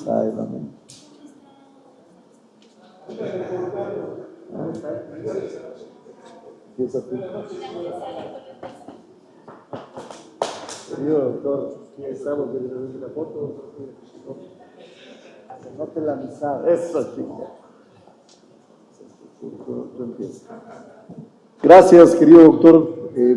Ay, amén. Querido doctor, estamos desde la foto. No te la amistad. Eso, chica. Gracias, querido doctor.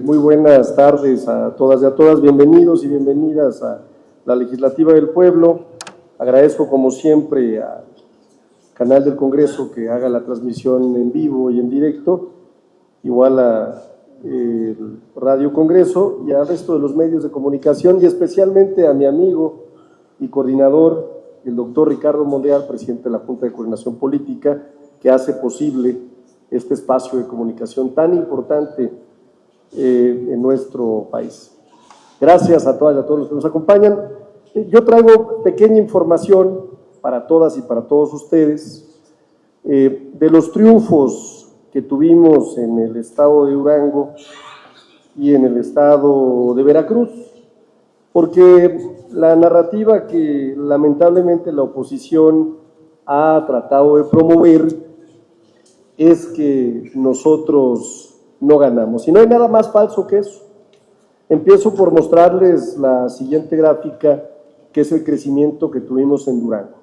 Muy buenas tardes a todas y a todas. Bienvenidos y bienvenidas a la Legislativa del Pueblo. Agradezco, como siempre, al canal del Congreso que haga la transmisión en vivo y en directo, igual a Radio Congreso y al resto de los medios de comunicación, y especialmente a mi amigo y coordinador, el doctor Ricardo Monreal, presidente de la Junta de Coordinación Política, que hace posible este espacio de comunicación tan importante en nuestro país. Gracias a todas y a todos los que nos acompañan. Yo traigo pequeña información para todas y para todos ustedes de los triunfos que tuvimos en el estado de Durango y en el estado de Veracruz, porque la narrativa que lamentablemente la oposición ha tratado de promover es que nosotros no ganamos, y no hay nada más falso que eso. Empiezo por mostrarles la siguiente gráfica, que es el crecimiento que tuvimos en Durango.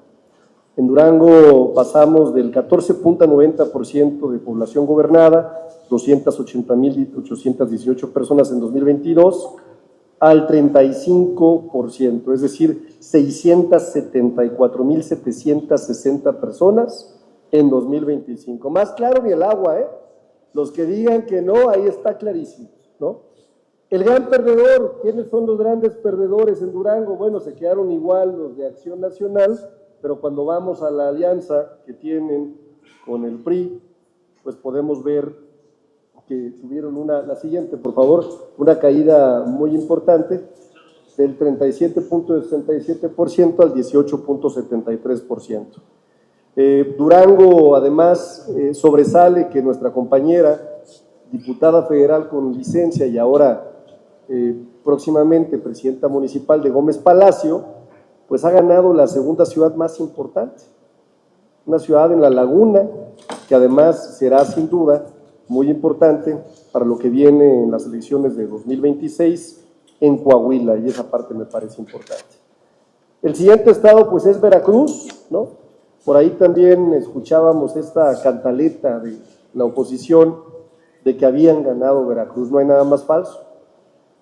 En Durango pasamos del 14.90% de población gobernada, 280,818 personas en 2022, al 35%, es decir, 674,760 personas en 2025. Más claro ni el agua, ¿eh? Los que digan que no, ahí está clarísimo, ¿no? El gran perdedor, ¿quiénes son los grandes perdedores en Durango? Bueno, se quedaron igual los de Acción Nacional, pero cuando vamos a la alianza que tienen con el PRI, pues podemos ver que tuvieron la siguiente, por favor, una caída muy importante, del 37.67% al 18.73%. Durango, además, sobresale que nuestra compañera, diputada federal con licencia y ahora próximamente presidenta municipal de Gómez Palacio, pues ha ganado la segunda ciudad más importante, una ciudad en la laguna, que además será sin duda muy importante para lo que viene en las elecciones de 2026 en Coahuila, y esa parte me parece importante. El siguiente estado pues es Veracruz, ¿no? Por ahí también escuchábamos esta cantaleta de la oposición de que habían ganado Veracruz. No hay nada más falso.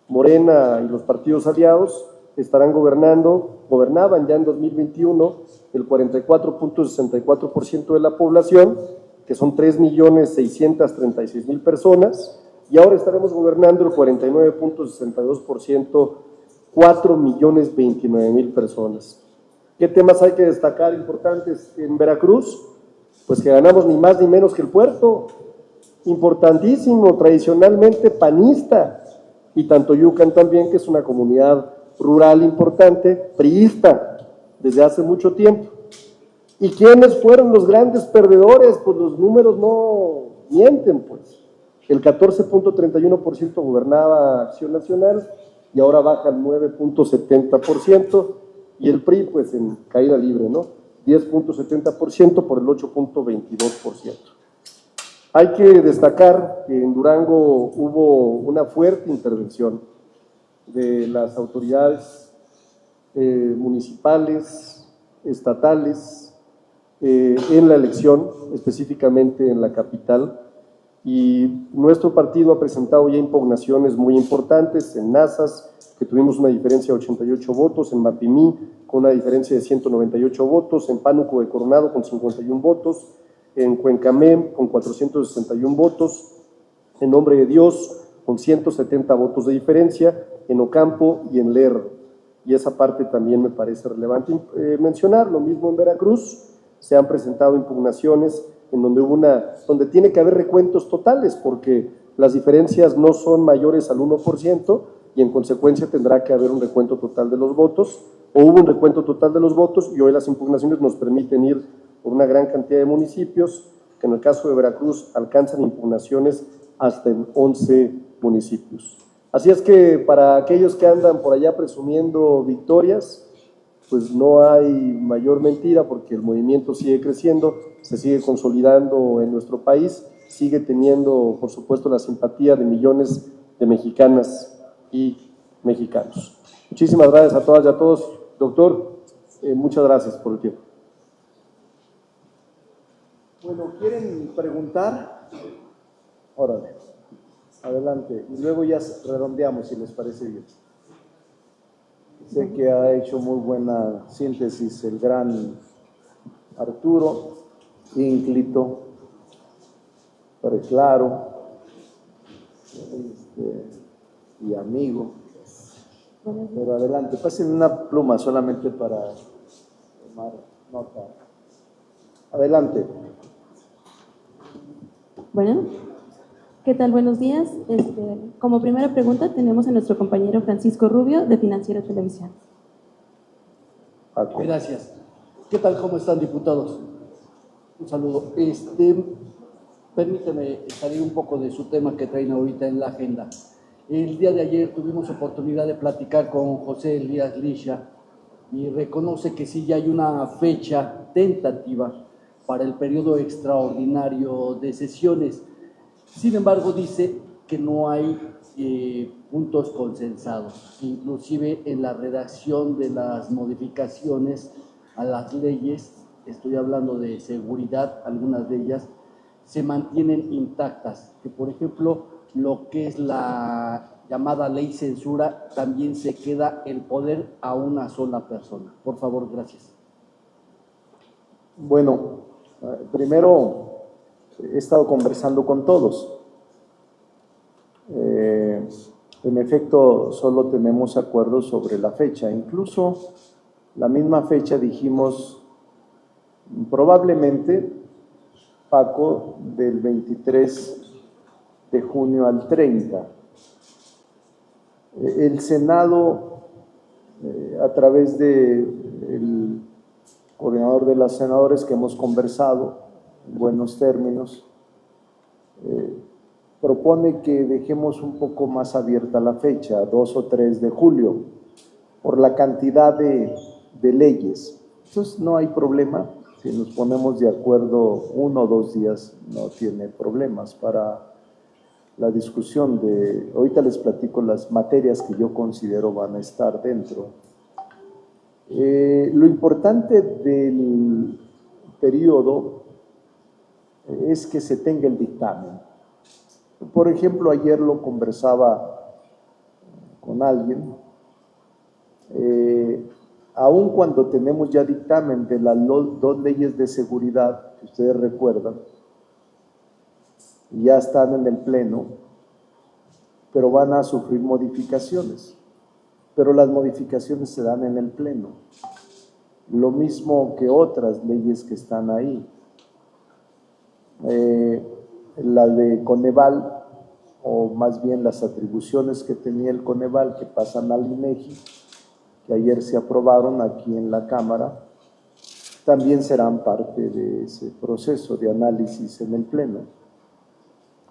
Morena y los partidos aliados estarán gobernaban ya en 2021 el 44.64% de la población, que son 3,636,000 personas, y ahora estaremos gobernando el 49.62%, 4,029,000 personas. ¿Qué temas hay que destacar importantes en Veracruz? Pues que ganamos ni más ni menos que el puerto, importantísimo, tradicionalmente panista, y Tantoyucan también, que es una comunidad rural importante, priista, desde hace mucho tiempo. ¿Y quiénes fueron los grandes perdedores? Pues los números no mienten, pues. El 14.31% gobernaba Acción Nacional y ahora baja al 9.70%, y el PRI pues en caída libre, ¿no? 10.70% por el 8.22%. Hay que destacar que en Durango hubo una fuerte intervención de las autoridades municipales, estatales, en la elección, específicamente en la capital, y nuestro partido ha presentado ya impugnaciones muy importantes en Nazas, que tuvimos una diferencia de 88 votos, en Mapimí con una diferencia de 198 votos, en Pánuco de Coronado con 51 votos, en Cuencamén con 461 votos, en Nombre de Dios con 170 votos de diferencia, en Ocampo y en Lerdo. Y esa parte también me parece relevante mencionar. Lo mismo en Veracruz, se han presentado impugnaciones en donde tiene que haber recuentos totales, porque las diferencias no son mayores al 1%, y en consecuencia tendrá que haber un recuento total de los votos, o hubo un recuento total de los votos, y hoy las impugnaciones nos permiten ir por una gran cantidad de municipios, que en el caso de Veracruz alcanzan impugnaciones hasta en 11 municipios. Así es que para aquellos que andan por allá presumiendo victorias, pues no hay mayor mentira porque el movimiento sigue creciendo, se sigue consolidando en nuestro país, sigue teniendo, por supuesto, la simpatía de millones de mexicanas y mexicanos. Muchísimas gracias a todas y a todos. Doctor, muchas gracias por el tiempo. Bueno, ¿quieren preguntar? Órale, adelante. Y luego ya redondeamos, si les parece bien. Sé que ha hecho muy buena síntesis el gran Arturo, ínclito, pero claro, y amigo. Pero adelante, pasen una pluma solamente para tomar nota. Adelante. Bueno, ¿qué tal? Buenos días. Como primera pregunta tenemos a nuestro compañero Francisco Rubio de Financiero Televisión. Paco. Gracias. ¿Qué tal? ¿Cómo están, diputados? Un saludo. Permíteme salir un poco de su tema que traen ahorita en la agenda. El día de ayer tuvimos oportunidad de platicar con José Elías Licha y reconoce que sí ya hay una fecha tentativa para el periodo extraordinario de sesiones. Sin embargo, dice que no hay puntos consensados, inclusive en la redacción de las modificaciones a las leyes, estoy hablando de seguridad, algunas de ellas se mantienen intactas, que por ejemplo lo que es la llamada ley censura, también se queda el poder a una sola persona. Por favor, gracias. Bueno, primero he estado conversando con todos. En efecto, solo tenemos acuerdos sobre la fecha. Incluso la misma fecha dijimos, probablemente, Paco, del 23 de junio al 30. El Senado, a través del coordinador de los senadores que hemos conversado en buenos términos, propone que dejemos un poco más abierta la fecha, 2 o 3 de julio, por la cantidad de leyes. Entonces no hay problema, si nos ponemos de acuerdo 1 o 2 días, no tiene problemas para la discusión de, ahorita les platico las materias que yo considero van a estar dentro. Lo importante del periodo es que se tenga el dictamen. Por ejemplo, ayer lo conversaba con alguien, aun cuando tenemos ya dictamen de las 2 leyes de seguridad, que ustedes recuerdan, ya están en el Pleno, pero van a sufrir modificaciones, pero las modificaciones se dan en el Pleno, lo mismo que otras leyes que están ahí. La de Coneval, o más bien las atribuciones que tenía el Coneval que pasan al INEGI, que ayer se aprobaron aquí en la Cámara, también serán parte de ese proceso de análisis en el Pleno.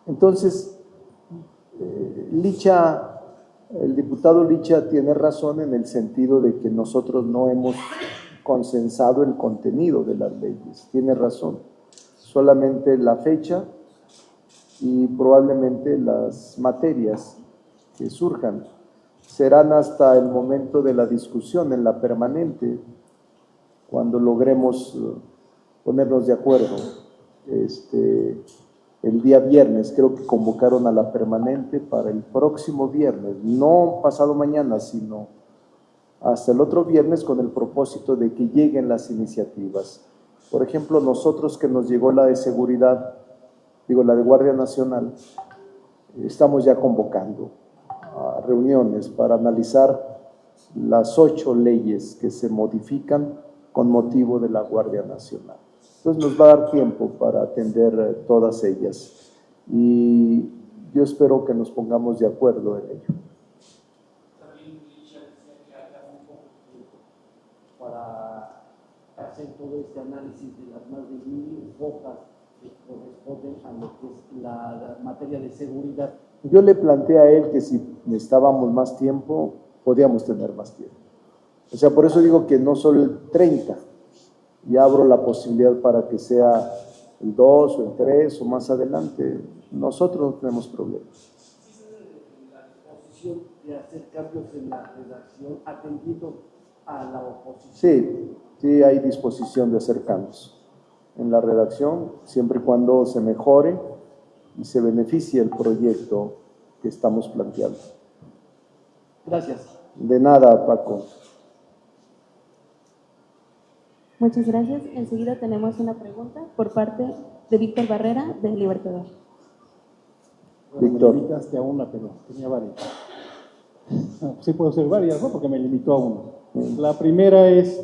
Entonces, Licha, el diputado Licha tiene razón en el sentido de que nosotros no hemos consensado el contenido de las leyes, tiene razón, solamente la fecha y probablemente las materias que surjan serán hasta el momento de la discusión en la permanente, cuando logremos ponernos de acuerdo. El día viernes creo que convocaron a la permanente para el próximo viernes, no pasado mañana, sino hasta el otro viernes, con el propósito de que lleguen las iniciativas. Por ejemplo, nosotros que nos llegó la de seguridad, la de Guardia Nacional, estamos ya convocando a reuniones para analizar las 8 leyes que se modifican con motivo de la Guardia Nacional. Entonces nos va a dar tiempo para atender todas ellas y yo espero que nos pongamos de acuerdo en ello. También Licha decía que haga un poco para hacer todo este análisis de las más de 1000 hojas que corresponden a lo que es la materia de seguridad. Yo le planteé a él que si necesitábamos más tiempo, podíamos tener más tiempo. O sea, por eso digo que no solo el 30, y abro la posibilidad para que sea el 2 o el 3 o más adelante. Nosotros no tenemos problemas. La disposición de hacer cambios en la redacción atendiendo a la oposición. Sí, sí hay disposición de hacer cambios en la redacción, siempre y cuando se mejore y se beneficie el proyecto que estamos planteando. Gracias. De nada, Paco. Muchas gracias. Enseguida tenemos una pregunta por parte de Víctor Barrera, de Libertador. Víctor. Me limitaste a una, pero tenía varias. Sí puedo ser varias, ¿no? Porque me limitó a una. La primera es,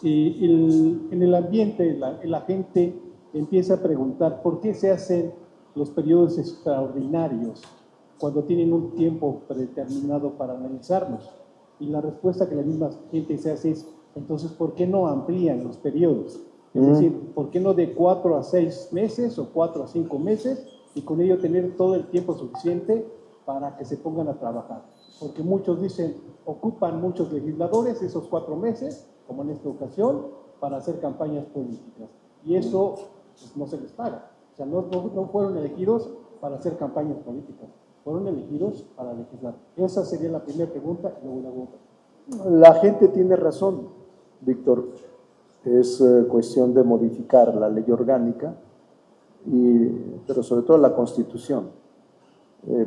en el ambiente, la gente empieza a preguntar por qué se hacen los periodos extraordinarios cuando tienen un tiempo predeterminado para analizarlos. Y la respuesta que la misma gente se hace es, entonces, ¿por qué no amplían los periodos? Es decir, ¿por qué no de 4 a 6 meses o 4 a 5 meses y con ello tener todo el tiempo suficiente para que se pongan a trabajar? Porque muchos dicen, ocupan muchos legisladores esos 4 meses, como en esta ocasión, para hacer campañas políticas. Y eso pues, no se les paga. O sea, no fueron elegidos para hacer campañas políticas, fueron elegidos para legislar. Esa sería la primera pregunta y luego la otra. La gente tiene razón, Víctor. Es cuestión de modificar la ley orgánica, pero sobre todo la Constitución,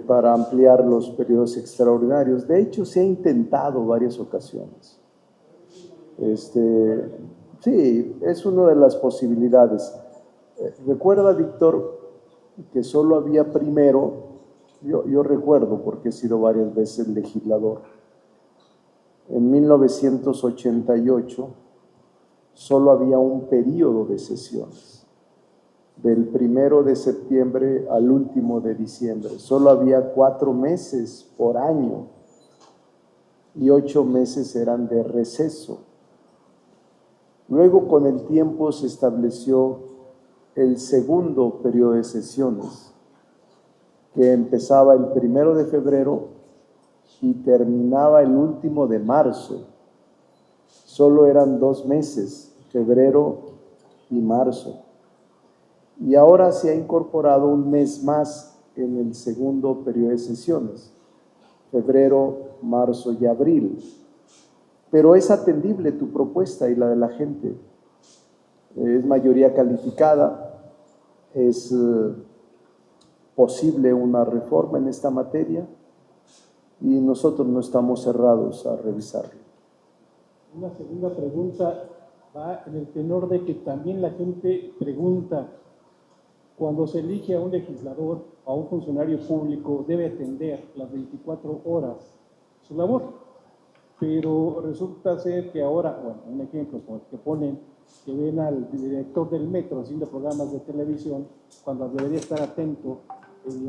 para ampliar los periodos extraordinarios. De hecho, se ha intentado varias ocasiones. Sí, es una de las posibilidades. Recuerda, Víctor, que solo había primero, yo recuerdo porque he sido varias veces legislador, en 1988 solo había un periodo de sesiones, del 1 de septiembre al último de diciembre. Solo había 4 meses por año y 8 meses eran de receso. Luego, con el tiempo, se estableció el segundo periodo de sesiones, que empezaba el 1 de febrero y terminaba el último de marzo. Solo eran 2 meses, febrero y marzo. Y ahora se ha incorporado un mes más en el segundo periodo de sesiones, febrero, marzo y abril. Pero es atendible tu propuesta y la de la gente. Es mayoría calificada, es posible una reforma en esta materia y nosotros no estamos cerrados a revisarlo. Una segunda pregunta va en el tenor de que también la gente pregunta, cuando se elige a un legislador o a un funcionario público, debe atender las 24 horas su labor, pero resulta ser que ahora, bueno, un ejemplo como el que ponen, que ven al director del metro haciendo programas de televisión, cuando debería estar atento en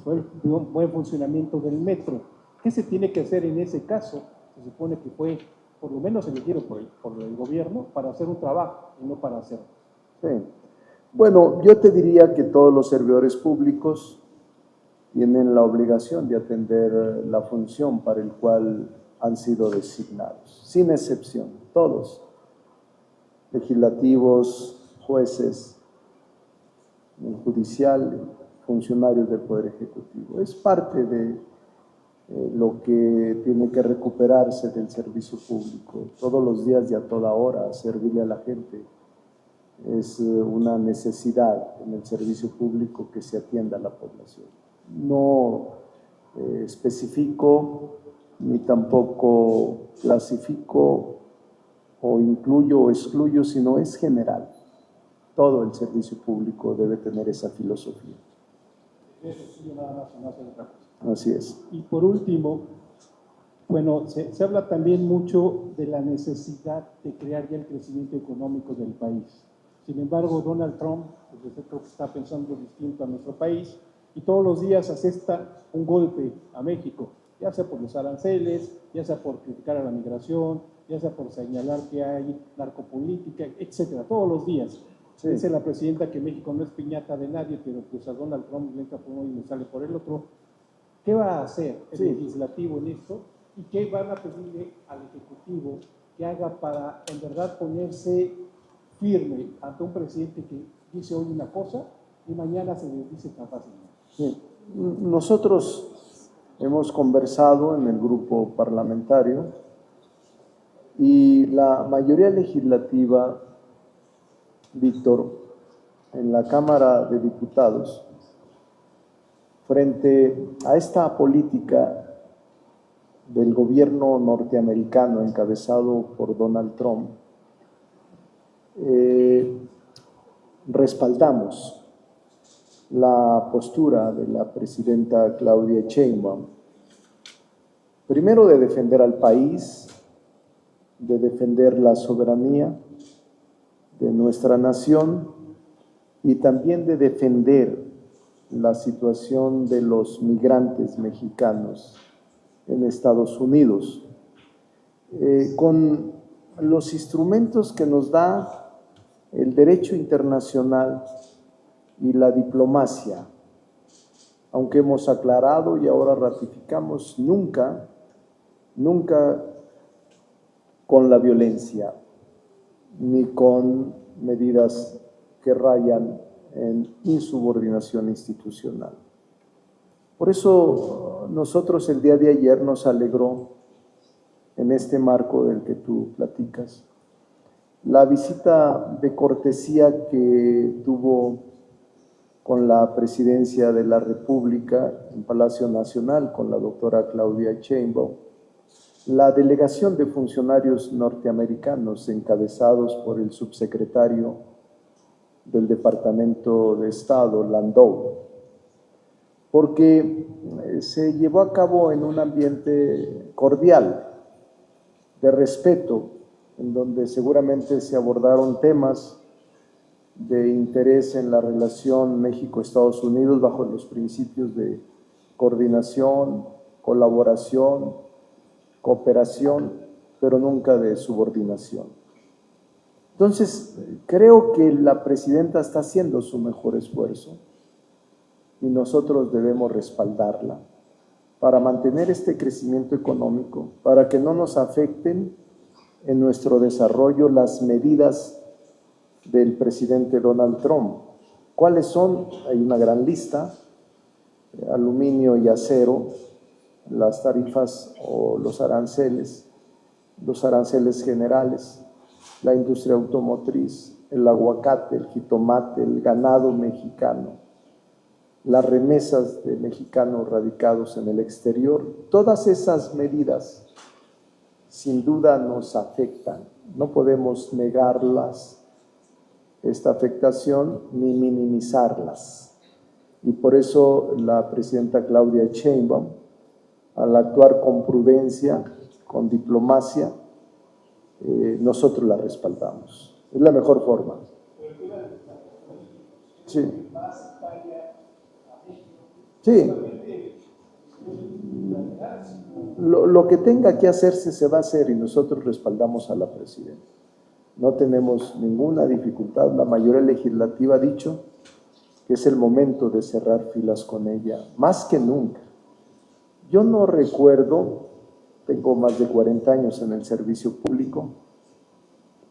el buen funcionamiento del metro. ¿Qué se tiene que hacer en ese caso? Se supone que fue por lo menos elegido por el gobierno para hacer un trabajo y no para hacerlo. Sí. Bueno, yo te diría que todos los servidores públicos tienen la obligación de atender la función para el cual han sido designados, sin excepción, todos, legislativos, jueces, judicial, funcionarios del Poder Ejecutivo. Es parte de lo que tiene que recuperarse del servicio público, todos los días y a toda hora, servirle a la gente. Es una necesidad en el servicio público que se atienda a la población. No especifico ni tampoco clasifico o incluyo o excluyo, sino es general. Todo el servicio público debe tener esa filosofía. Eso sí, nada más, no hace otra cosa. Así es. Y por último, bueno, se habla también mucho de la necesidad de crear ya el crecimiento económico del país. Sin embargo, Donald Trump, pues, creo que está pensando distinto a nuestro país y todos los días asesta un golpe a México, ya sea por los aranceles, ya sea por criticar a la migración, ya sea por señalar que hay narcopolítica, etcétera, todos los días. Sí. Dice la presidenta que México no es piñata de nadie, pero pues a Donald Trump le entra por uno y le sale por el otro. ¿Qué va a hacer el legislativo en esto ¿Y qué van a pedirle al Ejecutivo que haga para en verdad ponerse firme ante un presidente que dice hoy una cosa y mañana se desdice tan fácilmente? Sí. Nosotros hemos conversado en el grupo parlamentario y la mayoría legislativa, Víctor, en la Cámara de Diputados, frente a esta política del gobierno norteamericano encabezado por Donald Trump, respaldamos la postura de la presidenta Claudia Sheinbaum, primero de defender al país, de defender la soberanía de nuestra nación y también de defender la situación de los migrantes mexicanos en Estados Unidos, con los instrumentos que nos da el derecho internacional y la diplomacia, aunque hemos aclarado y ahora ratificamos, nunca con la violencia, ni con medidas que rayan en insubordinación institucional. Por eso nosotros el día de ayer nos alegró, en este marco del que tú platicas, la visita de cortesía que tuvo con la Presidencia de la República en Palacio Nacional con la doctora Claudia Sheinbaum, la delegación de funcionarios norteamericanos encabezados por el subsecretario del Departamento de Estado, Landau, porque se llevó a cabo en un ambiente cordial, de respeto, en donde seguramente se abordaron temas de interés en la relación México-Estados Unidos bajo los principios de coordinación, colaboración, cooperación, pero nunca de subordinación. Entonces, creo que la presidenta está haciendo su mejor esfuerzo y nosotros debemos respaldarla para mantener este crecimiento económico, para que no nos afecten en nuestro desarrollo las medidas del presidente Donald Trump. ¿Cuáles son? Hay una gran lista: aluminio y acero, las tarifas o los aranceles generales, la industria automotriz, el aguacate, el jitomate, el ganado mexicano, las remesas de mexicanos radicados en el exterior. Todas esas medidas sin duda nos afectan, no podemos negarlas, esta afectación, ni minimizarlas. Y por eso la presidenta Claudia Sheinbaum, al actuar con prudencia, con diplomacia, nosotros la respaldamos. Es la mejor forma. Sí. Sí. Lo que tenga que hacerse se va a hacer y nosotros respaldamos a la presidenta. No tenemos ninguna dificultad. La mayoría legislativa ha dicho que es el momento de cerrar filas con ella, más que nunca. Yo no recuerdo, tengo más de 40 años en el servicio público,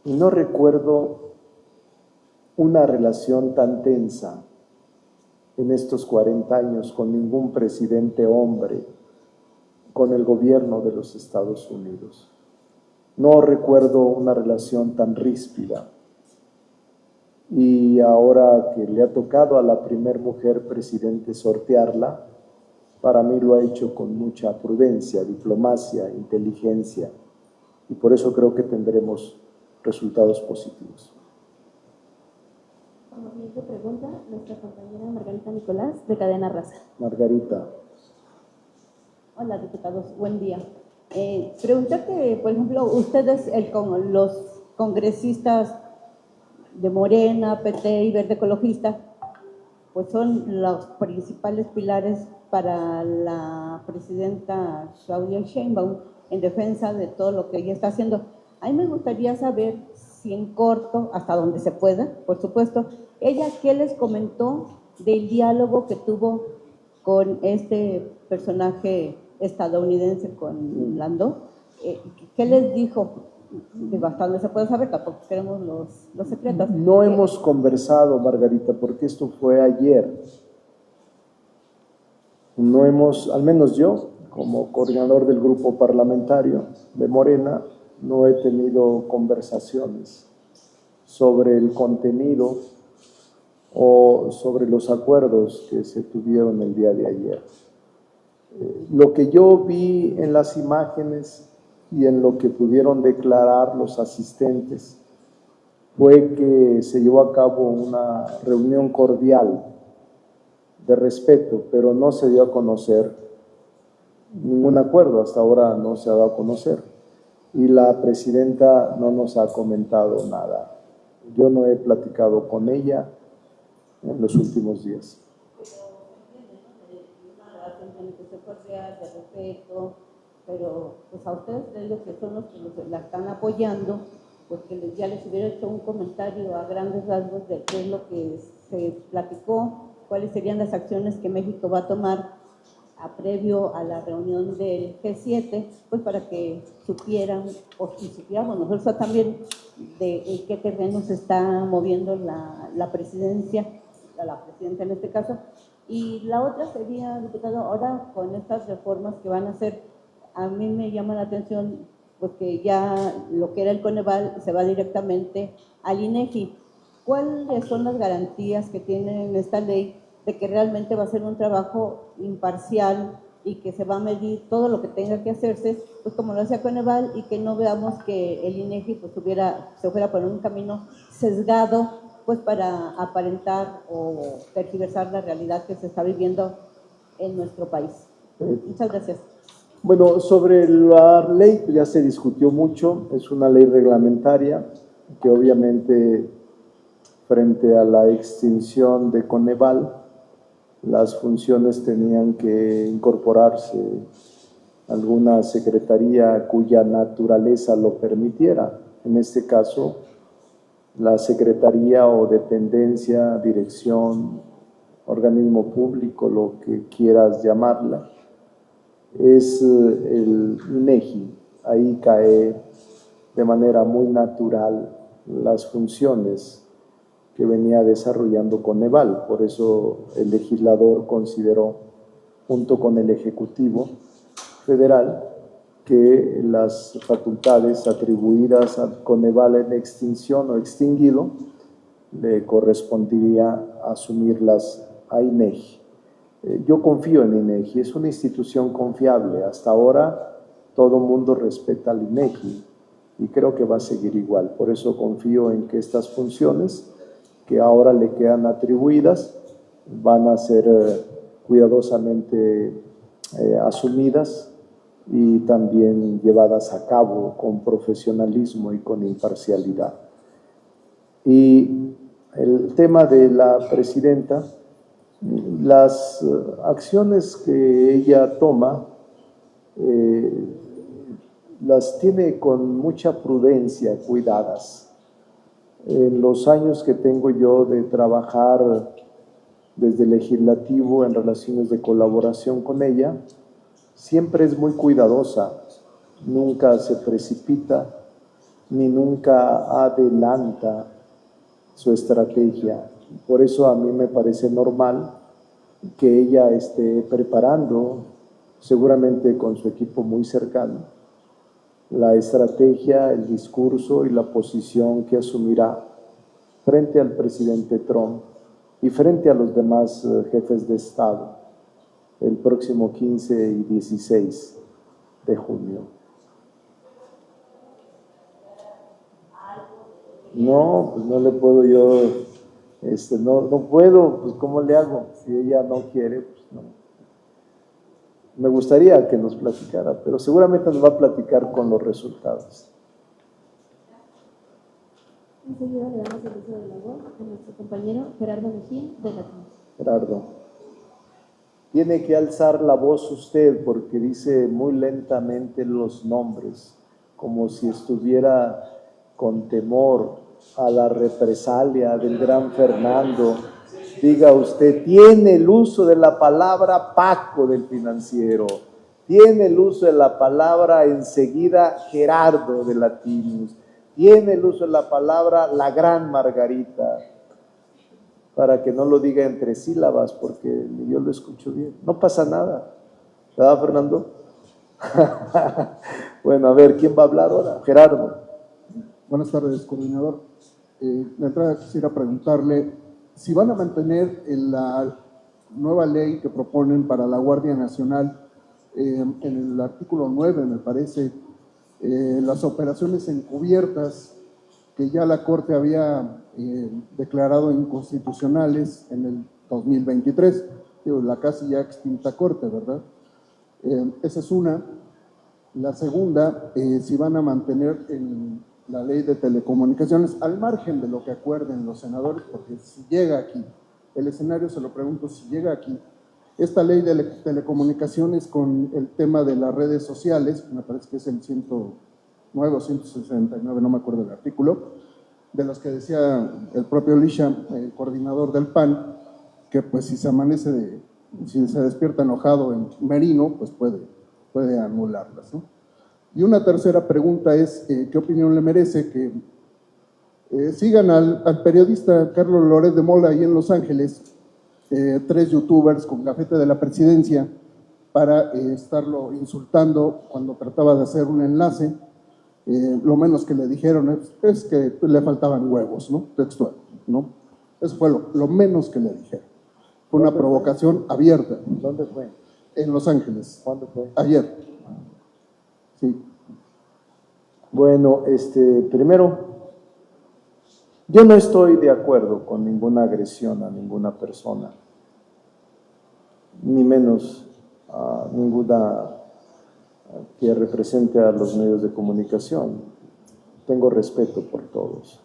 y no recuerdo una relación tan tensa en estos 40 años con ningún presidente hombre con el gobierno de los Estados Unidos. No recuerdo una relación tan ríspida. Y ahora que le ha tocado a la primer mujer presidente sortearla, para mí lo ha hecho con mucha prudencia, diplomacia, inteligencia, y por eso creo que tendremos resultados positivos. Como siguiente pregunta, nuestra compañera Margarita Nicolás, de Cadena Raza. Margarita. Hola, diputados, buen día. Preguntarte, por ejemplo, ustedes, los congresistas de Morena, PT y Verde Ecologista, pues son los principales pilares para la presidenta Claudia Sheinbaum en defensa de todo lo que ella está haciendo. A mí me gustaría saber si en corto, hasta donde se pueda, por supuesto, ella qué les comentó del diálogo que tuvo con este personaje estadounidense con Landó. ¿Qué les dijo? Digo, hasta donde se puede saber, tampoco queremos los secretos. No hemos conversado, Margarita, porque esto fue ayer. No hemos, al menos yo, como coordinador del grupo parlamentario de Morena, no he tenido conversaciones sobre el contenido o sobre los acuerdos que se tuvieron el día de ayer. Lo que yo vi en las imágenes y en lo que pudieron declarar los asistentes fue que se llevó a cabo una reunión cordial de respeto, pero no se dio a conocer ningún acuerdo, hasta ahora no se ha dado a conocer, y la presidenta no nos ha comentado nada. Yo no he platicado con ella en los últimos días. De respeto, pero pues a ustedes les digo que son los que la están apoyando, pues que ya les hubiera hecho un comentario a grandes rasgos de qué es lo que se platicó, cuáles serían las acciones que México va a tomar previo a la reunión del G7, pues para que supieran, o si supiéramos nosotros también de qué terreno se está moviendo la presidencia, la presidenta en este caso. Y la otra sería, diputado, ahora con estas reformas que van a hacer, a mí me llama la atención porque ya lo que era el Coneval se va directamente al INEGI. ¿Cuáles son las garantías que tiene en esta ley de que realmente va a ser un trabajo imparcial y que se va a medir todo lo que tenga que hacerse, pues como lo hacía Coneval, y que no veamos que el INEGI pues se fuera por un camino sesgado pues para aparentar o tergiversar la realidad que se está viviendo en nuestro país? Muchas gracias. Bueno, sobre la ley pues ya se discutió mucho, es una ley reglamentaria que obviamente frente a la extinción de Coneval, las funciones tenían que incorporarse alguna secretaría cuya naturaleza lo permitiera. En este caso, la secretaría o dependencia, dirección, organismo público, lo que quieras llamarla, es el INEGI. Ahí cae de manera muy natural las funciones que venía desarrollando Coneval. Por eso el legislador consideró, junto con el Ejecutivo Federal, que las facultades atribuidas a Coneval en extinción o extinguido le correspondería asumirlas a INEGI. Yo confío en INEGI, es una institución confiable. Hasta ahora todo mundo respeta al INEGI y creo que va a seguir igual. Por eso confío en que estas funciones que ahora le quedan atribuidas van a ser cuidadosamente asumidas y también llevadas a cabo con profesionalismo y con imparcialidad. Y el tema de la presidenta, las acciones que ella toma las tiene con mucha prudencia, cuidadas. En los años que tengo yo de trabajar desde el legislativo en relaciones de colaboración con ella, siempre es muy cuidadosa, nunca se precipita ni nunca adelanta su estrategia. Por eso a mí me parece normal que ella esté preparando, seguramente con su equipo muy cercano, la estrategia, el discurso y la posición que asumirá frente al presidente Trump y frente a los demás jefes de Estado el próximo 15 y 16 de junio. No, pues no le puedo yo, no puedo, pues ¿cómo le hago? Si ella no quiere, pues no. Me gustaría que nos platicara, pero seguramente nos va a platicar con los resultados. Enseguida le damos el uso de la voz a nuestro compañero Gerardo Mejía de Latino. Gerardo, tiene que alzar la voz usted porque dice muy lentamente los nombres, como si estuviera con temor a la represalia del gran Fernando. Diga usted, tiene el uso de la palabra Paco del Financiero. Tiene el uso de la palabra enseguida Gerardo de Latinus. Tiene el uso de la palabra la gran Margarita, para que no lo diga entre sílabas, porque yo lo escucho bien. No pasa nada. ¿Verdad, Fernando? Bueno, a ver, ¿quién va a hablar ahora? Gerardo. Buenas tardes, coordinador. De entrada quisiera preguntarle si van a mantener la nueva ley que proponen para la Guardia Nacional, en el artículo 9, me parece, las operaciones encubiertas que ya la Corte había declarado inconstitucionales en el 2023, la casi ya extinta Corte, ¿verdad? Esa es una. La segunda, si van a mantener la ley de telecomunicaciones al margen de lo que acuerden los senadores, porque si llega aquí, el escenario se lo pregunto, si llega aquí, esta ley de telecomunicaciones con el tema de las redes sociales, me parece que es el 109 o 169, no me acuerdo el artículo, de los que decía el propio Lisha, el coordinador del PAN, que pues si se despierta enojado en Merino, pues puede anularlas, ¿no? Y una tercera pregunta es, ¿qué opinión le merece que sigan al periodista Carlos Loret de Mola ahí en Los Ángeles, 3 youtubers con gafete de la presidencia, para estarlo insultando cuando trataba de hacer un enlace? Lo menos que le dijeron es que le faltaban huevos, ¿no? Textual, ¿no? Eso fue lo menos que le dijeron. Fue una provocación abierta. ¿Dónde fue? En Los Ángeles. ¿Cuándo fue? Ayer. Sí. Bueno, primero, yo no estoy de acuerdo con ninguna agresión a ninguna persona, ni menos a ninguna que represente a los medios de comunicación. Tengo respeto por todos.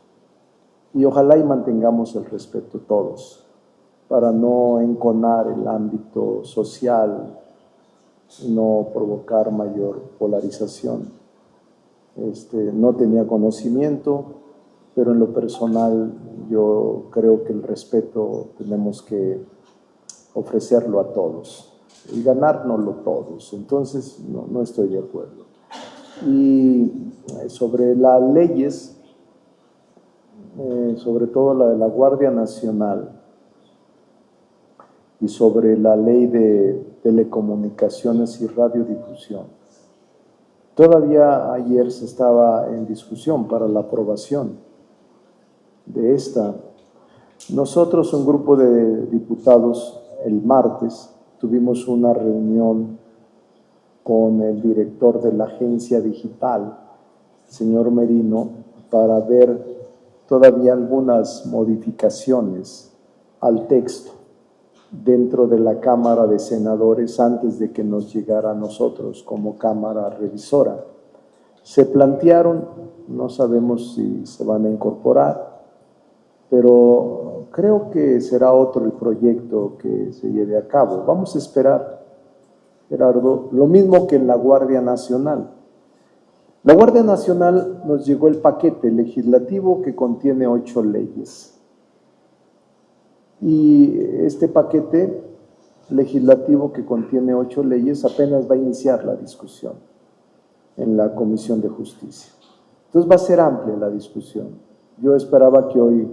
Y ojalá y mantengamos el respeto todos, para no enconar el ámbito social, no provocar mayor polarización. No tenía conocimiento, pero en lo personal yo creo que el respeto tenemos que ofrecerlo a todos y ganárnoslo todos. Entonces no estoy de acuerdo. Y sobre las leyes, sobre todo la de la Guardia Nacional y sobre la ley de telecomunicaciones y radiodifusión, todavía ayer se estaba en discusión para la aprobación de esta. Nosotros, un grupo de diputados, el martes tuvimos una reunión con el director de la agencia digital, señor Merino, para ver todavía algunas modificaciones al texto dentro de la Cámara de Senadores antes de que nos llegara a nosotros como Cámara Revisora. Se plantearon, no sabemos si se van a incorporar, pero creo que será otro el proyecto que se lleve a cabo. Vamos a esperar, Gerardo, lo mismo que en la Guardia Nacional. La Guardia Nacional nos llegó el paquete legislativo que contiene 8 leyes. Y este paquete legislativo que contiene 8 leyes apenas va a iniciar la discusión en la Comisión de Justicia. Entonces va a ser amplia la discusión. Yo esperaba que hoy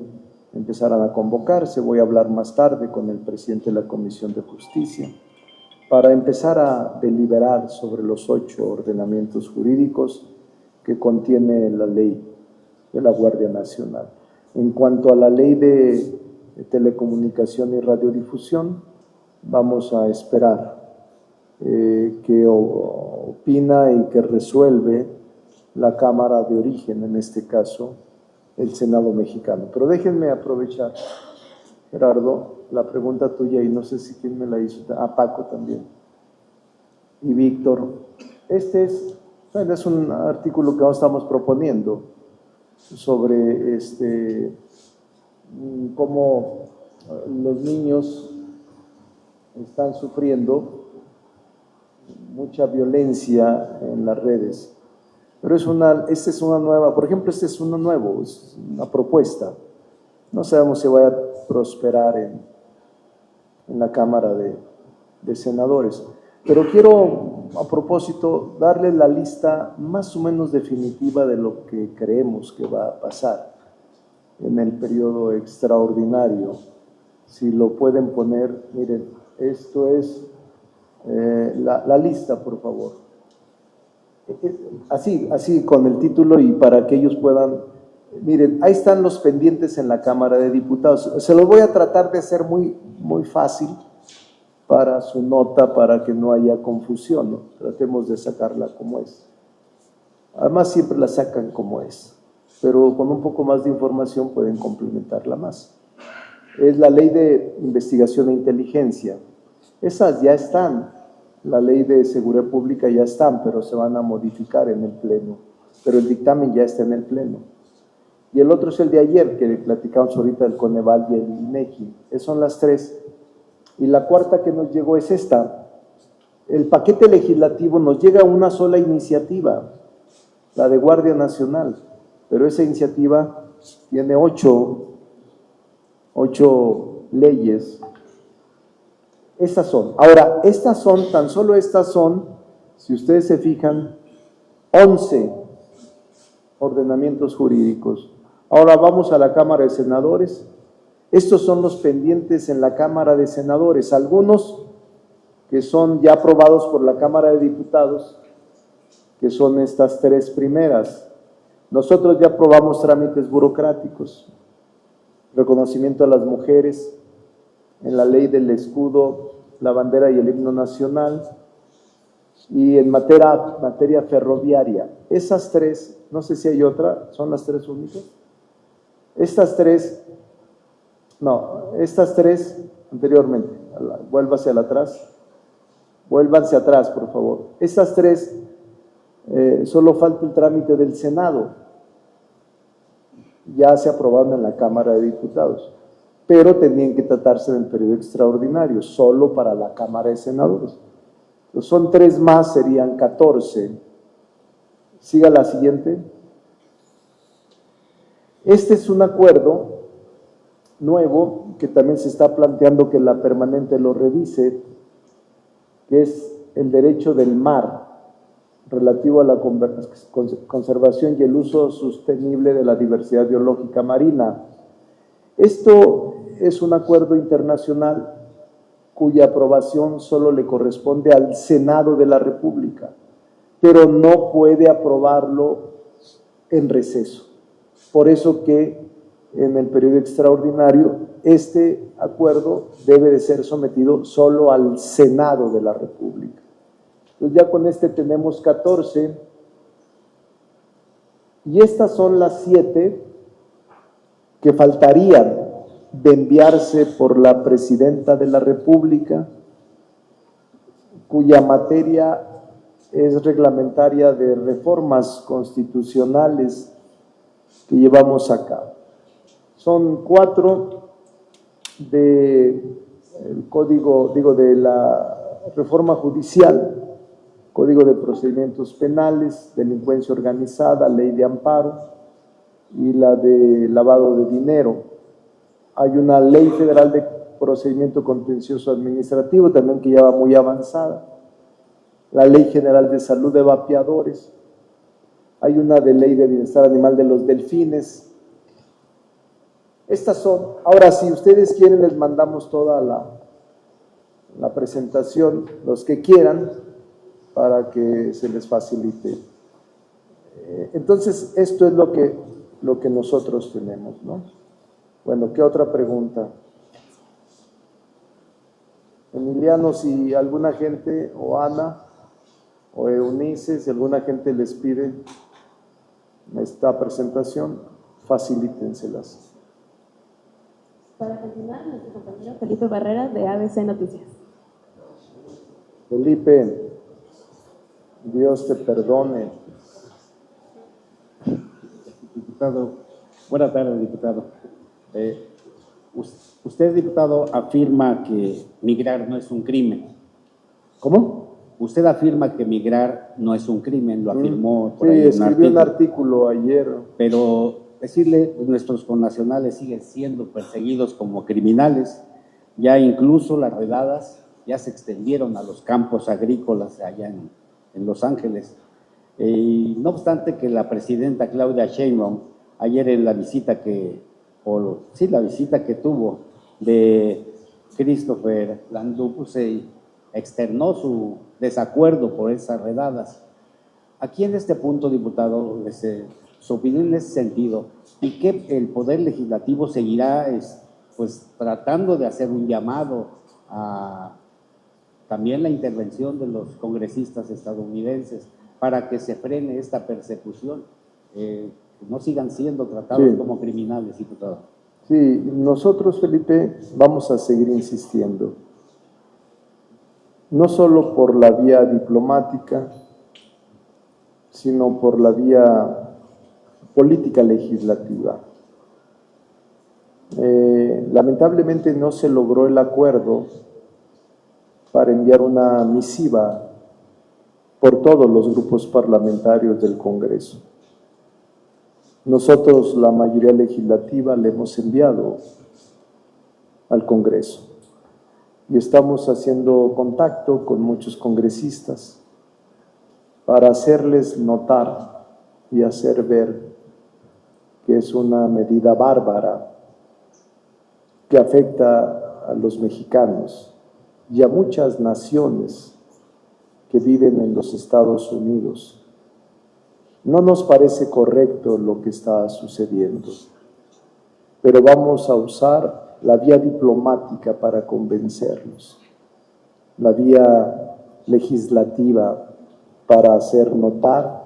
empezaran a convocarse, voy a hablar más tarde con el presidente de la Comisión de Justicia para empezar a deliberar sobre los 8 ordenamientos jurídicos que contiene la ley de la Guardia Nacional. En cuanto a la ley de telecomunicación y radiodifusión, vamos a esperar qué opina y qué resuelve la Cámara de Origen, en este caso el Senado mexicano. Pero déjenme aprovechar, Gerardo, la pregunta tuya, y no sé si quién me la hizo, a Paco también, y Víctor. Este es un artículo que estamos proponiendo sobre cómo los niños están sufriendo mucha violencia en las redes. Pero esta es una nueva, por ejemplo, este es uno nuevo, es una propuesta. No sabemos si vaya a prosperar en la Cámara de Senadores. Pero quiero, a propósito, darle la lista más o menos definitiva de lo que creemos que va a pasar en el periodo extraordinario. Si lo pueden poner, miren, esto es la lista, por favor. Así con el título y para que ellos puedan, miren, ahí están los pendientes en la Cámara de Diputados. Se los voy a tratar de hacer muy fácil para su nota, para que no haya confusión, ¿no? Tratemos de sacarla como es. Además siempre la sacan como es, pero con un poco más de información pueden complementarla más. Es la Ley de Investigación e Inteligencia. Esas ya están, la Ley de Seguridad Pública ya están, pero se van a modificar en el Pleno. Pero el dictamen ya está en el Pleno. Y el otro es el de ayer, que platicamos ahorita, el Coneval y el INEGI. Esas son las tres. Y la cuarta que nos llegó es esta. El paquete legislativo nos llega a una sola iniciativa, la de Guardia Nacional, pero esa iniciativa tiene ocho leyes. Estas son. Ahora, tan solo estas son, si ustedes se fijan, 11 ordenamientos jurídicos. Ahora vamos a la Cámara de Senadores. Estos son los pendientes en la Cámara de Senadores, algunos que son ya aprobados por la Cámara de Diputados, que son estas tres primeras. Nosotros ya aprobamos trámites burocráticos, reconocimiento a las mujeres, en la ley del escudo, la bandera y el himno nacional, y en materia ferroviaria. Esas tres, no sé si hay otra, son las tres únicas. Estas tres anteriormente, vuélvanse atrás, por favor. Estas tres, solo falta el trámite del Senado. Ya se aprobaron en la Cámara de Diputados, pero tenían que tratarse en el periodo extraordinario, solo para la Cámara de Senadores. Entonces, son tres más, serían 14. Siga la siguiente. Este es un acuerdo nuevo que también se está planteando que la permanente lo revise, que es el derecho del mar relativo a la conservación y el uso sostenible de la diversidad biológica marina. Esto es un acuerdo internacional cuya aprobación solo le corresponde al Senado de la República, pero no puede aprobarlo en receso. Por eso que en el periodo extraordinario este acuerdo debe de ser sometido solo al Senado de la República. Entonces ya con este tenemos 14 y estas son las 7 que faltarían de enviarse por la Presidenta de la República, cuya materia es reglamentaria de reformas constitucionales que llevamos a cabo. Son 4 del código, de la reforma judicial, Código de Procedimientos Penales, Delincuencia Organizada, Ley de Amparo y la de lavado de dinero. Hay una Ley Federal de Procedimiento Contencioso Administrativo también que ya va muy avanzada. La Ley General de Salud de Vapeadores. Hay una de Ley de Bienestar Animal de los delfines. Estas son. Ahora, si ustedes quieren, les mandamos toda la presentación, los que quieran, para que se les facilite. Entonces, esto es lo que nosotros tenemos, ¿no? Bueno, ¿qué otra pregunta? Emiliano, si alguna gente, o Ana, o Eunice, si alguna gente les pide esta presentación, facilítenselas. Para continuar, nuestro compañero Felipe Barrera de ABC Noticias. Felipe, Dios te perdone. Diputado, buenas tardes, diputado. Usted, diputado, afirma que migrar no es un crimen. ¿Cómo? Usted afirma que migrar no es un crimen, lo afirmó por sí, ahí. escribió un artículo ayer. Pero decirle, nuestros connacionales siguen siendo perseguidos como criminales, ya incluso las redadas ya se extendieron a los campos agrícolas allá en Los Ángeles. Y no obstante que la presidenta Claudia Sheinbaum, ayer en la visita que tuvo de Christopher Landau, se externó su desacuerdo por esas redadas. Aquí en este punto, diputado, su opinión en ese sentido, y que el Poder Legislativo seguirá pues tratando de hacer un llamado a también la intervención de los congresistas estadounidenses para que se frene esta persecución, que no sigan siendo tratados como criminales, diputado. Sí, nosotros, Felipe, vamos a seguir insistiendo, no solo por la vía diplomática, sino por la vía política legislativa. Lamentablemente no se logró el acuerdo para enviar una misiva por todos los grupos parlamentarios del Congreso. Nosotros, la mayoría legislativa, le hemos enviado al Congreso y estamos haciendo contacto con muchos congresistas para hacerles notar y hacer ver que es una medida bárbara que afecta a los mexicanos y a muchas naciones que viven en los Estados Unidos. No nos parece correcto lo que está sucediendo, pero vamos a usar la vía diplomática para convencerlos, la vía legislativa para hacer notar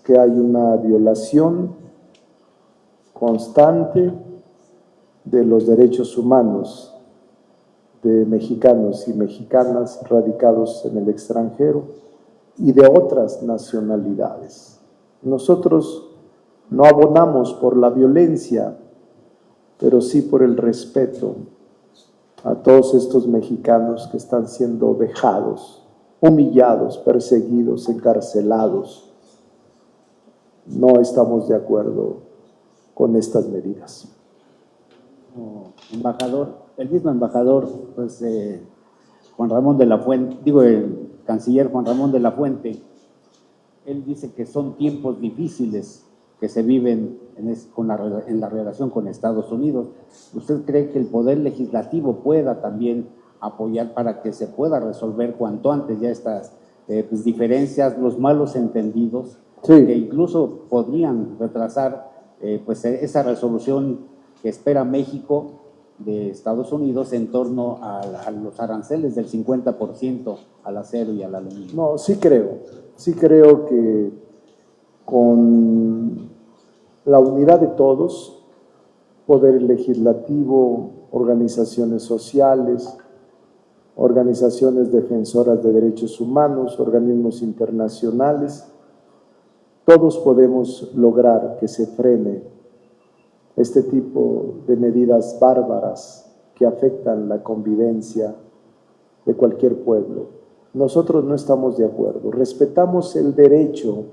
que hay una violación constante de los derechos humanos de mexicanos y mexicanas radicados en el extranjero y de otras nacionalidades. Nosotros no abonamos por la violencia, pero sí por el respeto a todos estos mexicanos que están siendo vejados, humillados, perseguidos, encarcelados. No estamos de acuerdo con estas medidas. Embajador, el mismo embajador, pues Juan Ramón de la Fuente, el canciller Juan Ramón de la Fuente, él dice que son tiempos difíciles que se viven en la relación con Estados Unidos. ¿Usted cree que el Poder Legislativo pueda también apoyar para que se pueda resolver cuanto antes ya estas pues, diferencias, los malos entendidos, que incluso podrían retrasar pues esa resolución que espera México de Estados Unidos en torno a los aranceles del 50% al acero y al aluminio? No, sí creo que con la unidad de todos, Poder Legislativo, organizaciones sociales, organizaciones defensoras de derechos humanos, organismos internacionales, todos podemos lograr que se frene este tipo de medidas bárbaras que afectan la convivencia de cualquier pueblo. Nosotros no estamos de acuerdo, respetamos el derecho,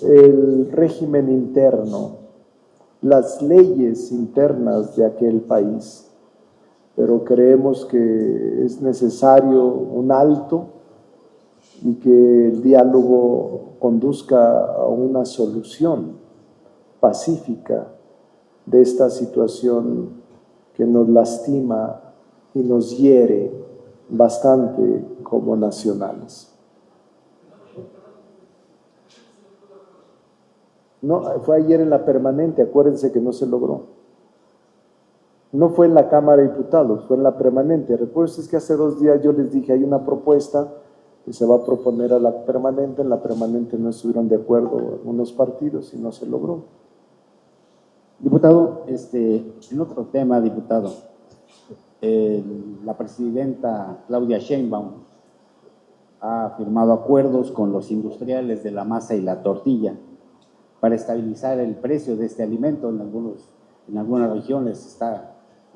el régimen interno, las leyes internas de aquel país, pero creemos que es necesario un alto y que el diálogo conduzca a una solución pacífica de esta situación que nos lastima y nos hiere bastante como nacionales. No, fue ayer en la permanente, acuérdense que no se logró. No fue en la Cámara de Diputados, fue en la permanente. Recuerden que hace 2 días yo les dije, hay una propuesta que se va a proponer a la permanente. En la permanente no estuvieron de acuerdo algunos partidos y no se logró. Diputado, en otro tema, diputado, la presidenta Claudia Sheinbaum ha firmado acuerdos con los industriales de la masa y la tortilla para estabilizar el precio de este alimento. En algunas regiones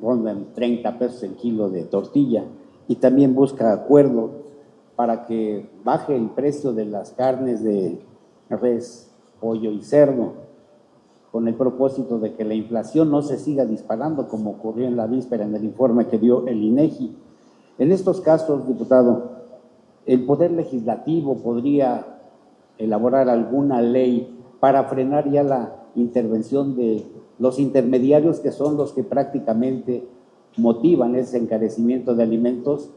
ronda en 30 pesos el kilo de tortilla, y también busca acuerdo para que baje el precio de las carnes de res, pollo y cerdo, con el propósito de que la inflación no se siga disparando como ocurrió en la víspera en el informe que dio el INEGI. En estos casos, diputado, ¿el Poder Legislativo podría elaborar alguna ley para frenar ya la intervención de los intermediarios, que son los que prácticamente motivan ese encarecimiento de alimentos?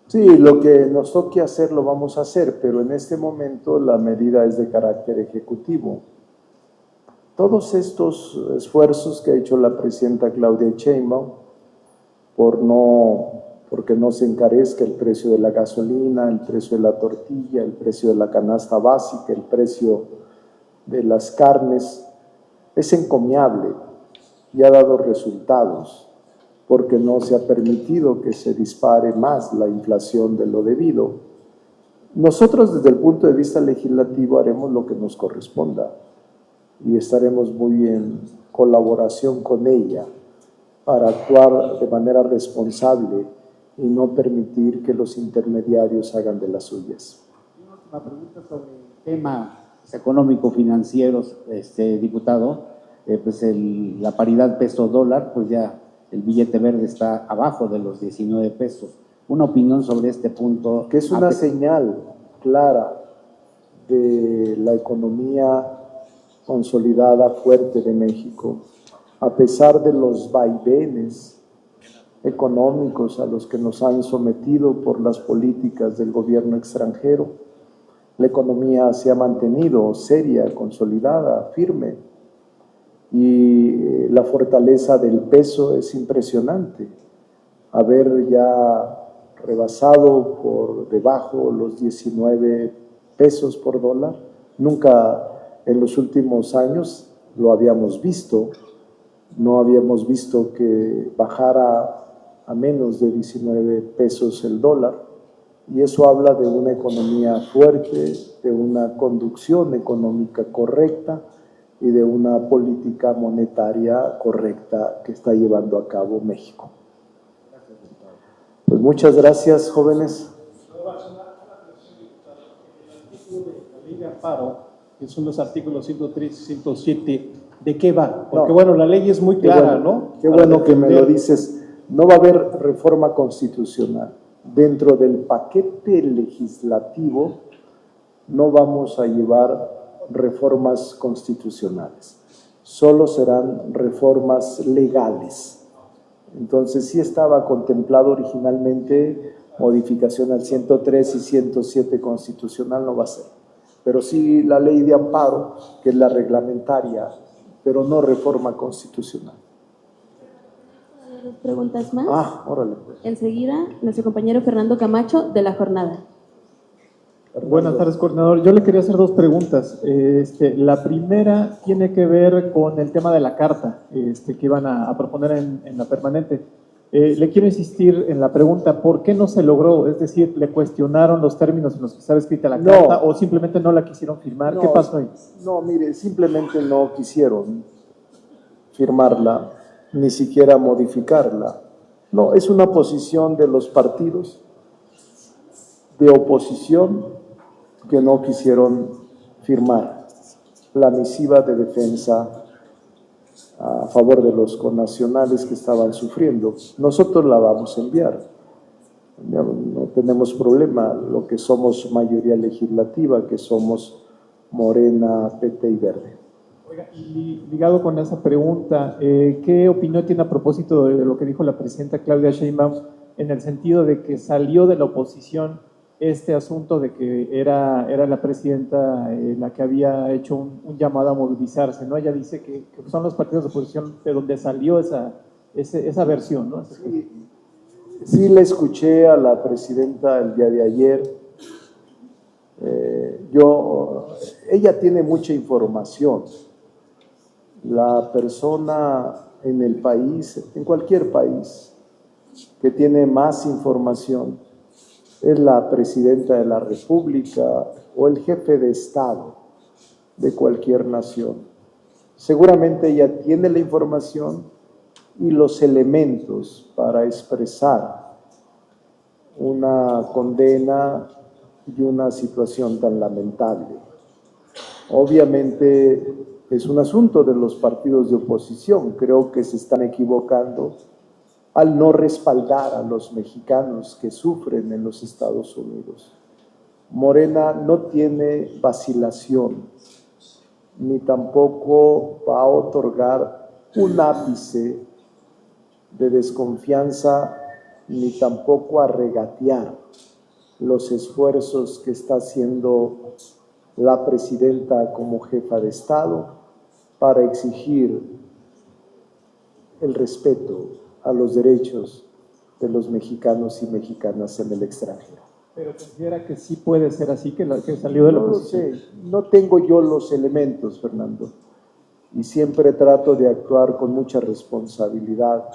Sí, lo que nos toque hacer lo vamos a hacer, pero en este momento la medida es de carácter ejecutivo. Todos estos esfuerzos que ha hecho la presidenta Claudia Sheinbaum porque no se encarezca el precio de la gasolina, el precio de la tortilla, el precio de la canasta básica, el precio de las carnes, es encomiable y ha dado resultados, porque no se ha permitido que se dispare más la inflación de lo debido. Nosotros, desde el punto de vista legislativo, haremos lo que nos corresponda y estaremos muy en colaboración con ella para actuar de manera responsable y no permitir que los intermediarios hagan de las suyas. Una pregunta sobre el tema económico-financieros, diputado. La paridad peso-dólar, pues ya el billete verde está abajo de los 19 pesos. Una opinión sobre este punto. Que es una señal clara de la economía consolidada fuerte de México, a pesar de los vaivenes económicos a los que nos han sometido por las políticas del gobierno extranjero. La economía se ha mantenido seria, consolidada, firme, y la fortaleza del peso es impresionante. Haber ya rebasado por debajo los 19 pesos por dólar, nunca en los últimos años lo habíamos visto. No habíamos visto que bajara a menos de 19 pesos el dólar, y eso habla de una economía fuerte, de una conducción económica correcta y de una política monetaria correcta que está llevando a cabo México. Pues muchas gracias, jóvenes. La ley de amparo, que son los artículos 103 y 107, ¿de qué va? Porque bueno, la ley es muy clara, ¿no? Qué bueno que me lo dices. No va a haber reforma constitucional. Dentro del paquete legislativo no vamos a llevar reformas constitucionales. Solo serán reformas legales. Entonces sí estaba contemplado originalmente modificación al 103 y 107 constitucional, no va a ser. Pero sí la ley de amparo, que es la reglamentaria, pero no reforma constitucional. Dos preguntas más. Órale, pues. Enseguida, nuestro compañero Fernando Camacho, de La Jornada. Buenas tardes, coordinador. Yo le quería hacer dos preguntas. La primera tiene que ver con el tema de la carta que iban a proponer en la permanente. Le quiero insistir en la pregunta, ¿por qué no se logró? Es decir, ¿le cuestionaron los términos en los que estaba escrita la carta o simplemente no la quisieron firmar? ¿Qué pasó ahí? No, mire, simplemente no quisieron firmarla, ni siquiera modificarla. No, es una posición de los partidos de oposición que no quisieron firmar la misiva de defensa a favor de los connacionales que estaban sufriendo. Nosotros la vamos a enviar. No tenemos problema, lo que somos mayoría legislativa, que somos Morena, PT y Verde. Oiga, y ligado con esa pregunta, ¿qué opinión tiene a propósito de lo que dijo la presidenta Claudia Sheinbaum en el sentido de que salió de la oposición este asunto de que era la presidenta la que había hecho un llamado a movilizarse, ¿no? Ella dice que son los partidos de oposición de donde salió esa versión, ¿no? Sí, le escuché a la presidenta el día de ayer. Ella tiene mucha información. La persona en el país, en cualquier país, que tiene más información es la presidenta de la República o el jefe de Estado de cualquier nación. Seguramente ella tiene la información y los elementos para expresar una condena y una situación tan lamentable. Obviamente es un asunto de los partidos de oposición. Creo que se están equivocando al no respaldar a los mexicanos que sufren en los Estados Unidos. Morena no tiene vacilación, ni tampoco va a otorgar un ápice de desconfianza, ni tampoco a regatear los esfuerzos que está haciendo la presidenta como jefa de Estado para exigir el respeto a los derechos de los mexicanos y mexicanas en el extranjero. Pero considera que sí puede ser así, que salió de la oposición. No lo sé, no tengo yo los elementos, Fernando, y siempre trato de actuar con mucha responsabilidad.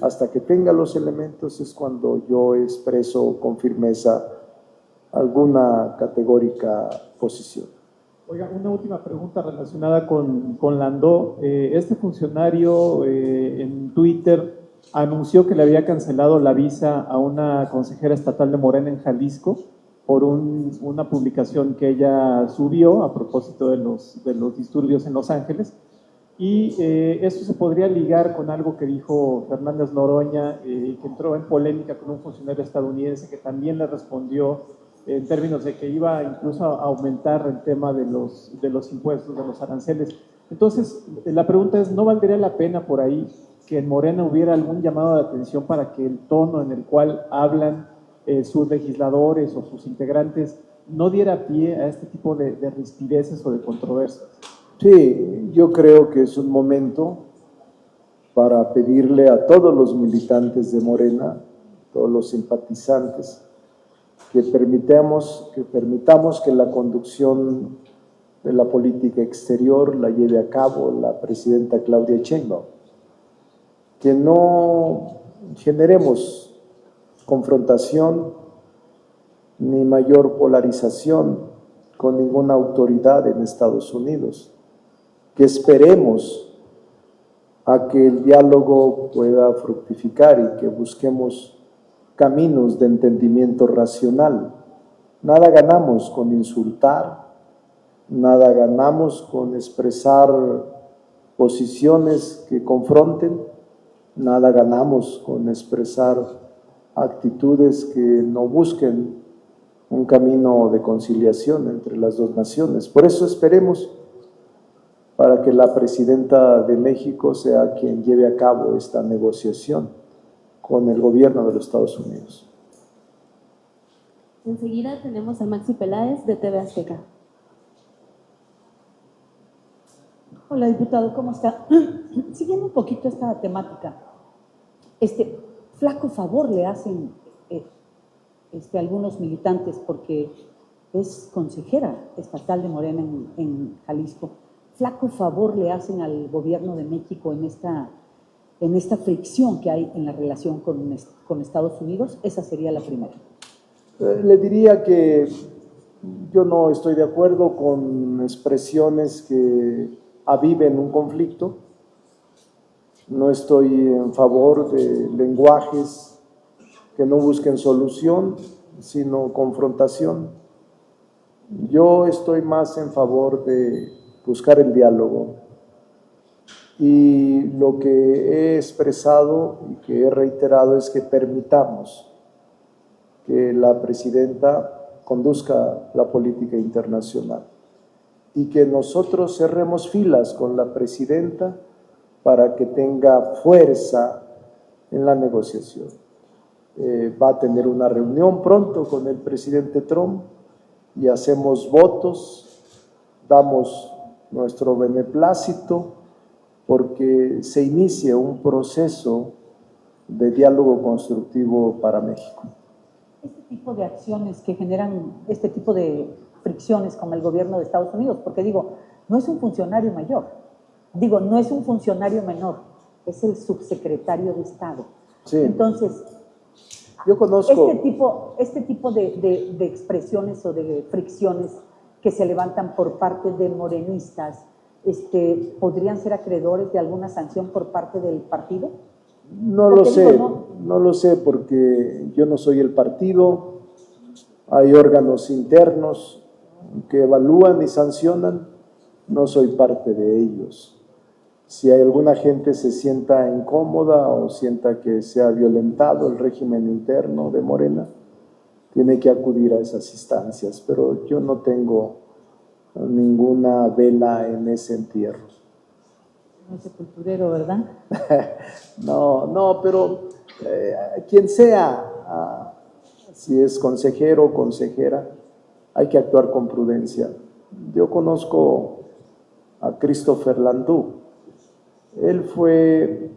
Hasta que tenga los elementos es cuando yo expreso con firmeza alguna categórica posición. Oiga, una última pregunta relacionada con Landó. Este funcionario en Twitter anunció que le había cancelado la visa a una consejera estatal de Morena en Jalisco por una publicación que ella subió a propósito de los disturbios en Los Ángeles. Y esto se podría ligar con algo que dijo Fernández Noroña, que entró en polémica con un funcionario estadounidense que también le respondió en términos de que iba incluso a aumentar el tema de los impuestos, de los aranceles. Entonces, la pregunta es, ¿no valdría la pena por ahí que en Morena hubiera algún llamado de atención para que el tono en el cual hablan sus legisladores o sus integrantes no diera pie a este tipo de rispideces o de controversias? Sí, yo creo que es un momento para pedirle a todos los militantes de Morena, todos los simpatizantes, que permitamos que la conducción de la política exterior la lleve a cabo la presidenta Claudia Sheinbaum, que no generemos confrontación ni mayor polarización con ninguna autoridad en Estados Unidos, que esperemos a que el diálogo pueda fructificar y que busquemos caminos de entendimiento racional. Nada ganamos con insultar, nada ganamos con expresar posiciones que confronten, nada ganamos con expresar actitudes que no busquen un camino de conciliación entre las dos naciones. Por eso esperemos para que la presidenta de México sea quien lleve a cabo esta negociación con el gobierno de los Estados Unidos. Enseguida tenemos a Maxi Peláez de TV Azteca. Hola, diputado, ¿cómo está? Siguiendo un poquito esta temática, flaco favor le hacen algunos militantes porque es consejera estatal de Morena en Jalisco. Flaco favor le hacen al gobierno de México en esta fricción que hay en la relación con Estados Unidos. Esa sería la primera. Le diría que yo no estoy de acuerdo con expresiones que aviven un conflicto. No estoy en favor de lenguajes que no busquen solución, sino confrontación. Yo estoy más en favor de buscar el diálogo. Y lo que he expresado y que he reiterado es que permitamos que la presidenta conduzca la política internacional y que nosotros cerremos filas con la presidenta para que tenga fuerza en la negociación. Va a tener una reunión pronto con el presidente Trump y hacemos votos, damos nuestro beneplácito porque se inicie un proceso de diálogo constructivo para México. Este tipo de acciones que generan este tipo de fricciones con el gobierno de Estados Unidos, porque no es un funcionario mayor, no es un funcionario menor, es el subsecretario de Estado. Sí. Entonces, yo conozco este tipo de expresiones o de fricciones que se levantan por parte de morenistas, ¿podrían ser acreedores de alguna sanción por parte del partido? No lo sé porque yo no soy el partido, hay órganos internos que evalúan y sancionan, no soy parte de ellos. Si hay alguna gente se sienta incómoda o sienta que se ha violentado el régimen interno de Morena, tiene que acudir a esas instancias, pero yo no tengo ninguna vela en ese entierro. No es sepulturero, ¿verdad? No, pero quien sea, si es consejero o consejera, hay que actuar con prudencia. Yo conozco a Christopher Landú. Él fue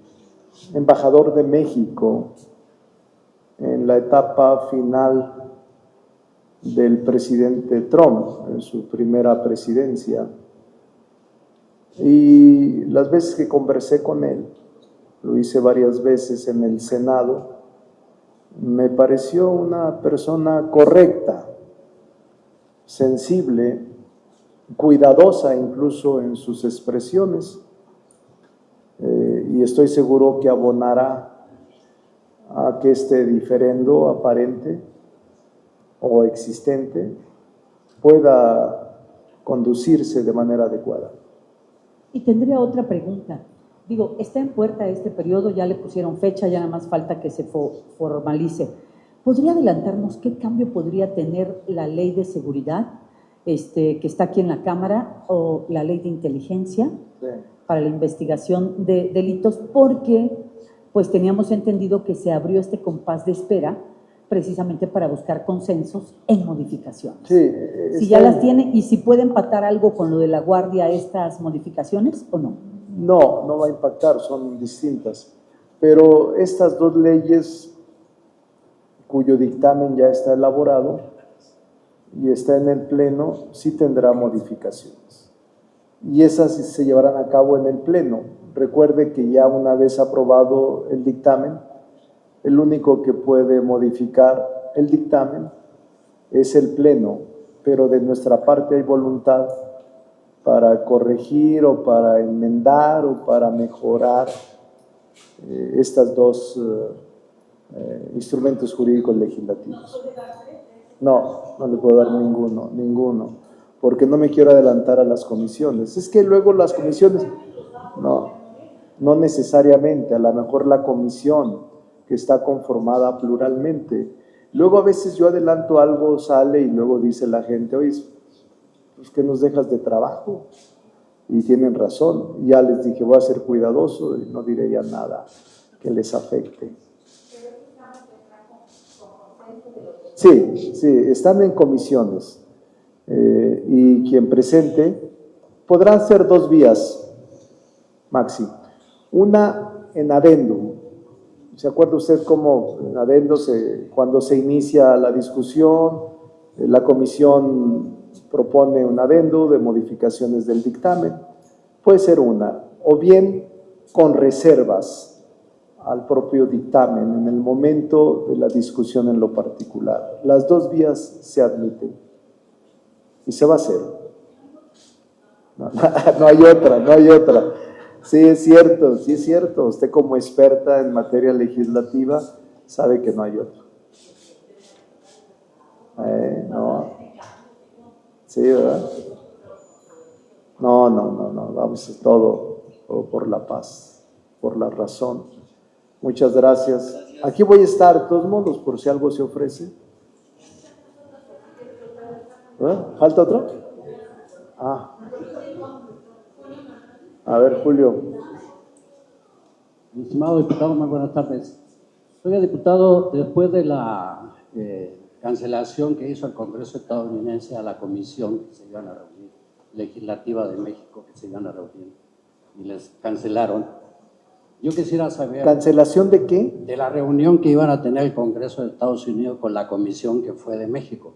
embajador de México en la etapa final del presidente Trump, en su primera presidencia. Y las veces que conversé con él, lo hice varias veces en el Senado, me pareció una persona correcta, sensible, cuidadosa incluso en sus expresiones, y estoy seguro que abonará a que este diferendo aparente o existente pueda conducirse de manera adecuada. Y tendría otra pregunta. Digo, está en puerta este periodo, ya le pusieron fecha, ya nada más falta que se formalice. ¿Podría adelantarnos qué cambio podría tener la ley de seguridad que está aquí en la Cámara o la ley de inteligencia para la investigación de delitos? Porque pues teníamos entendido que se abrió este compás de espera precisamente para buscar consensos en modificaciones. Sí, si ya las tiene y si puede empatar algo con lo de la Guardia estas modificaciones o no. No va a impactar, son distintas. Pero estas dos leyes cuyo dictamen ya está elaborado y está en el Pleno, sí tendrá modificaciones. Y esas se llevarán a cabo en el Pleno. Recuerde que ya una vez aprobado el dictamen, el único que puede modificar el dictamen es el Pleno, pero de nuestra parte hay voluntad para corregir o para enmendar o para mejorar estas dos instrumentos jurídicos legislativos. No le puedo dar ninguno, porque no me quiero adelantar a las comisiones. Es que luego las comisiones, no necesariamente, a lo mejor la comisión que está conformada pluralmente. Luego a veces yo adelanto algo, sale y luego dice la gente, oye, pues que nos dejas de trabajo. Y tienen razón. Ya les dije, voy a ser cuidadoso y no diré ya nada que les afecte. Sí, están en comisiones. Y quien presente, podrán ser dos vías, Maxi. Una en adendum. ¿Se acuerda usted cómo en adendum, cuando se inicia la discusión, la comisión propone un adendum de modificaciones del dictamen? Puede ser una, o bien con reservas al propio dictamen en el momento de la discusión en lo particular. Las dos vías se admiten y se va a hacer. No hay otra. Sí, es cierto. Usted como experta en materia legislativa sabe que no hay otro. No. Sí, ¿verdad? No. Vamos todo por la paz, por la razón. Muchas gracias. Aquí voy a estar de todos modos por si algo se ofrece. ¿Falta otro? A ver, Julio. Mi estimado diputado, muy buenas tardes. Oiga, diputado, después de la cancelación que hizo el Congreso estadounidense a la comisión que se iban a reunir, legislativa de México, que se iban a reunir, y les cancelaron, yo quisiera saber... ¿Cancelación de qué? De la reunión que iban a tener el Congreso de Estados Unidos con la comisión que fue de México.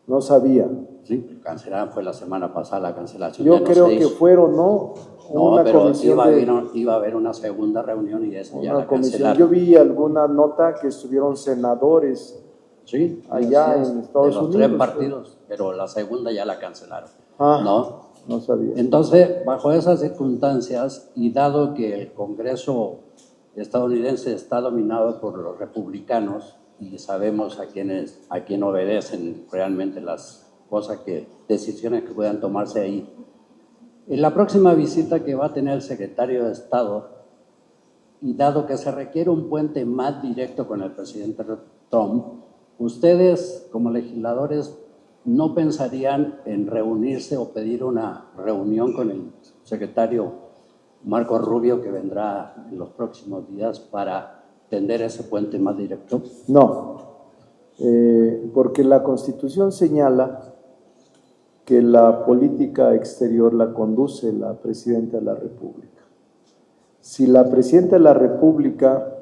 No sabía. Sí, cancelaron, fue la semana pasada la cancelación. Yo creo que fueron, No, pero iba a haber una segunda reunión y esa ya la cancelaron. Yo vi alguna nota que estuvieron senadores allá en Estados Unidos. De los 3 partidos, pero la segunda ya la cancelaron. No sabía. Entonces, bajo esas circunstancias y dado que el Congreso estadounidense está dominado por los republicanos y sabemos a quién obedecen realmente las cosas decisiones que puedan tomarse ahí, En la próxima visita que va a tener el secretario de Estado, y dado que se requiere un puente más directo con el presidente Trump, ustedes como legisladores no pensarían en reunirse o pedir una reunión con el secretario Marco Rubio, que vendrá en los próximos días, para tender ese puente más directo? No, porque la Constitución señala que la política exterior la conduce la Presidenta de la República. Si la Presidenta de la República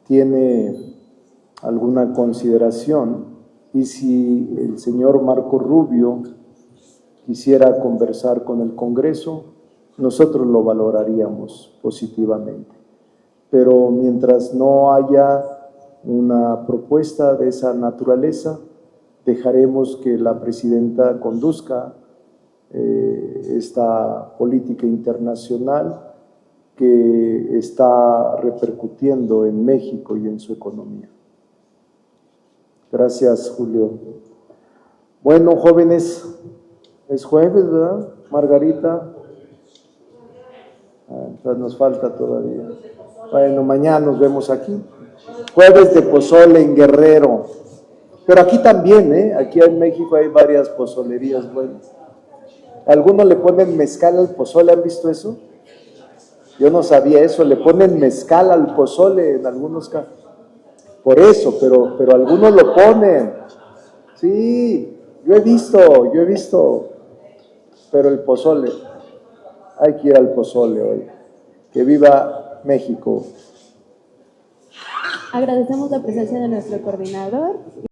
tiene alguna consideración y si el señor Marco Rubio quisiera conversar con el Congreso, nosotros lo valoraríamos positivamente. Pero mientras no haya una propuesta de esa naturaleza, dejaremos que la Presidenta conduzca esta política internacional que está repercutiendo en México y en su economía. Gracias, Julio. Bueno, jóvenes, es jueves, ¿verdad? Margarita. Entonces nos falta todavía. Bueno, mañana nos vemos aquí. Jueves de pozole en Guerrero. Pero aquí también, aquí en México hay varias pozolerías buenas. Algunos le ponen mezcal al pozole, ¿han visto eso? Yo no sabía eso, le ponen mezcal al pozole en algunos casos. Por eso, pero algunos lo ponen. Sí, yo he visto, pero el pozole, hay que ir al pozole hoy. Que viva México. Agradecemos la presencia de nuestro coordinador.